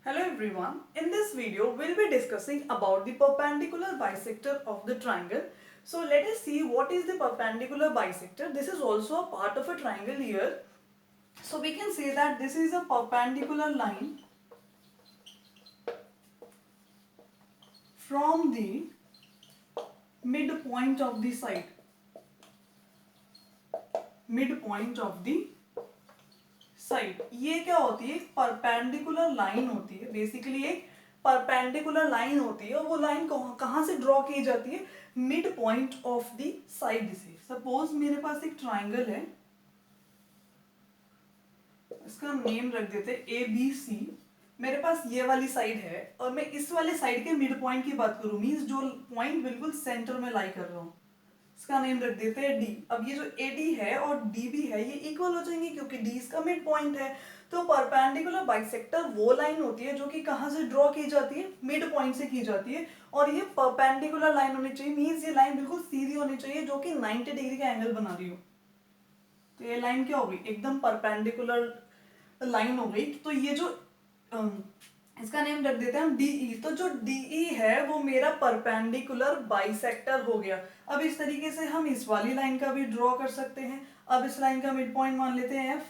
Hello everyone, in this video we'll be discussing about the perpendicular bisector of the triangle. So let us see what is the perpendicular bisector. This is also a part of a triangle here. So we can say that this is a perpendicular line from the midpoint of the side. Midpoint of the side ये क्या होती है? Perpendicular line होती है. Basically एक perpendicular line होती है और वो लाइन कहाँ से ड्रॉ की जाती है? Mid point of the side से. सपोज मेरे पास एक ट्राइंगल है, इसका नेम रख देते हैं ABC. मेरे पास ये वाली साइड है और मैं इस वाले साइड के मिड पॉइंट की बात करूं, मीन्स जो पॉइंट बिल्कुल सेंटर में लाई कर रहा हूं, इसका नेम रख देते हैं D. अब ये जो AD है और DB है ये इक्वल हो जाएंगे क्योंकि D इसका मिड पॉइंट है. तो परपेंडिकुलर बाइसेक्टर वो लाइन होती है जो कि कहाँ से ड्रॉ की जाती है? मिड पॉइंट से की जाती है. और ये परपेंडिकुलर लाइन होनी चाहिए, मीन्स ये लाइन बिल्कुल सीधी होनी चाहिए जो कि 90 डिग्री का एंगल बना रही हो. तो ये लाइन क्या हो गई? एकदम परपेंडिकुलर लाइन हो गई. तो ये जो इसका नेम रख देते हैं हम DE. तो जो DE है वो मेरा परपेंडिकुलर बाइसेक्टर हो गया. अब इस तरीके से हम इस वाली लाइन का भी ड्रॉ कर सकते हैं. अब इस लाइन का मिड पॉइंट मान लेते हैं F.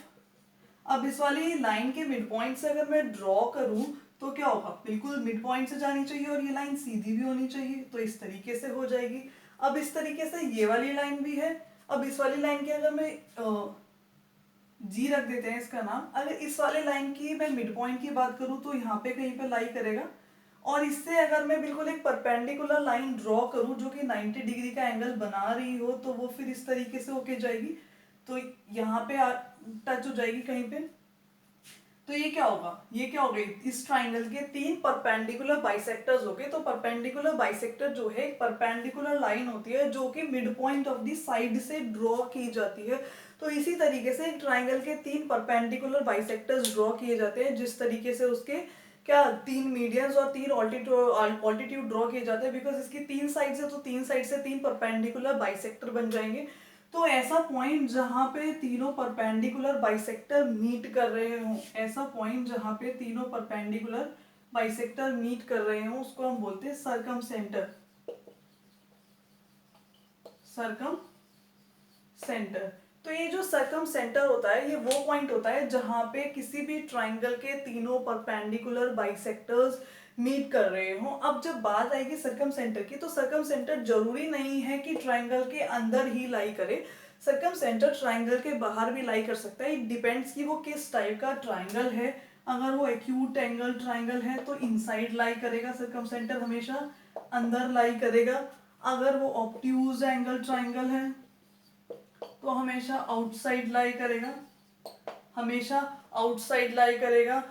अब इस वाली लाइन के मिड पॉइंट से अगर मैं ड्रॉ करूं तो क्या होगा? बिल्कुल मिड पॉइंट से जानी चाहिए और ये लाइन सीधी भी होनी चाहिए. तो इस तरीके से हो जाएगी. अब इस तरीके से ये वाली लाइन भी है. अब इस वाली लाइन के अगर मैं G रख देते हैं इसका नाम. अगर इस वाले लाइन की मैं मिड पॉइंट की बात करूं तो यहाँ पे कहीं पे लाई करेगा. और इससे अगर मैं बिल्कुल एक परपेंडिकुलर लाइन ड्रॉ करूं जो कि 90 डिग्री का एंगल बना रही हो तो वो फिर इस तरीके से होके जाएगी. तो यहाँ पे टच हो जाएगी कहीं पे. तो ये क्या होगा? ये क्या हो गई? इस ट्राइंगल के तीन परपेंडिकुलर बाइसेक्टर्स हो गए. तो परपेंडिकुलर बाइसेक्टर जो है एक परपेंडिकुलर लाइन होती है जो कि mid point of the side से ड्रॉ की जाती है. तो इसी तरीके से एक ट्राइंगल के तीन परपेंडिकुलर बाइसेक्टर्स ड्रॉ किए जाते हैं, जिस तरीके से उसके क्या तीन मीडियंस और तीन ऑल्टीट्यूड ड्रॉ किए जाते हैं. बिकॉज इसकी तीन साइड से, तो तीन साइड से तीन परपेंडिकुलर बाइसेक्टर बन जाएंगे. तो ऐसा पॉइंट जहां पे तीनों परपेंडिकुलर बाइसेक्टर मीट कर रहे हो, ऐसा पॉइंट जहां पे तीनों परपेंडिकुलर बाइसेक्टर मीट कर रहे हो उसको हम बोलते हैं सर्कम सेंटर. Circum centre. तो ये जो सर्कम सेंटर होता है ये वो पॉइंट होता है जहां पे किसी भी ट्राइंगल के तीनों परपेंडिकुलर बाइसेक्टर्स मीट कर रहे हो. अब जब बात आएगी सर्कम सेंटर की, तो सर्कम सेंटर जरूरी नहीं है कि ट्राइंगल के अंदर ही लाई करे. सर्कम सेंटर ट्राइंगल के बाहर भी लाई कर सकता है. इट डिपेंड्स कि वो किस टाइप का ट्राइंगल है. अगर वो एक्यूट एंगल ट्राइंगल है तो इनसाइड लाई करेगा सर्कम सेंटर, हमेशा अंदर लाई करेगा. अगर वो ऑब्ट्यूज एंगल ट्राइंगल है तो हमेशा आउटसाइड लाई करेगा, हमेशा आउटसाइड लाई करेगा.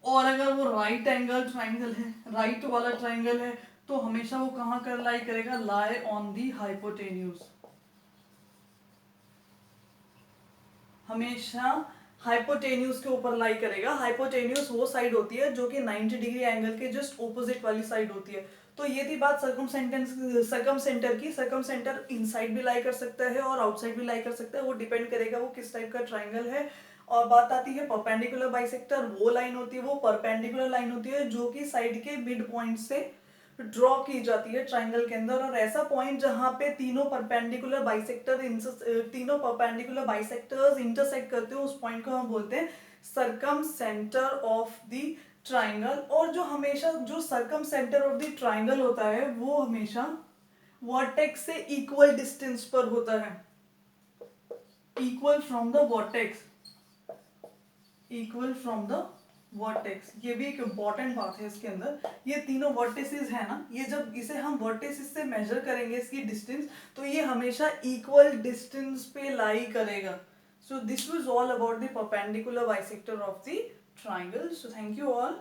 और अगर वो राइट एंगल ट्राइंगल है, राइट वाला ट्राइंगल है, तो हमेशा वो कहां कर लाई करेगा? Lie on the hypotenuse. हमेशा हाइपोटेन्यूज के ऊपर लाई करेगा. हाइपोटेन्यूज वो साइड होती है जो कि 90 डिग्री एंगल के जस्ट ऑपोजिट वाली साइड होती है. तो ये थी बात सर्कम सेंटर की. सर्कम सेंटर इनसाइड भी लाई कर सकता है और आउटसाइड भी लाई कर सकता है. वो डिपेंड करेगा वो किस टाइप का ट्राइंगल है. और बात आती है परपेंडिकुलर बाइसेक्टर. वो लाइन होती है, वो परपेंडिकुलर लाइन होती है जो कि साइड के मिड पॉइंट से ड्रॉ की जाती है ट्राइंगल के अंदर. और ऐसा पॉइंट जहां पे तीनों परपेंडिकुलर बाइसेक्टर्स इंटरसेक्ट करते हो उस पॉइंट को हम बोलते हैं circum centre of the triangle. और जो हमेशा जो circum centre of the triangle होता है वो हमेशा वर्टेक्स से इक्वल डिस्टेंस पर होता है. Equal from the vertex, equal from the vertex. ये भी एक इंपॉर्टेंट बात है इसके अंदर. ये तीनों वर्टिसेस है ना, ये जब इसे हम वर्टिसेस से मेजर करेंगे इसकी डिस्टेंस, तो ये हमेशा इक्वल डिस्टेंस पे लाई करेगा. So this was all about the perpendicular bisector of the triangle. So thank you all.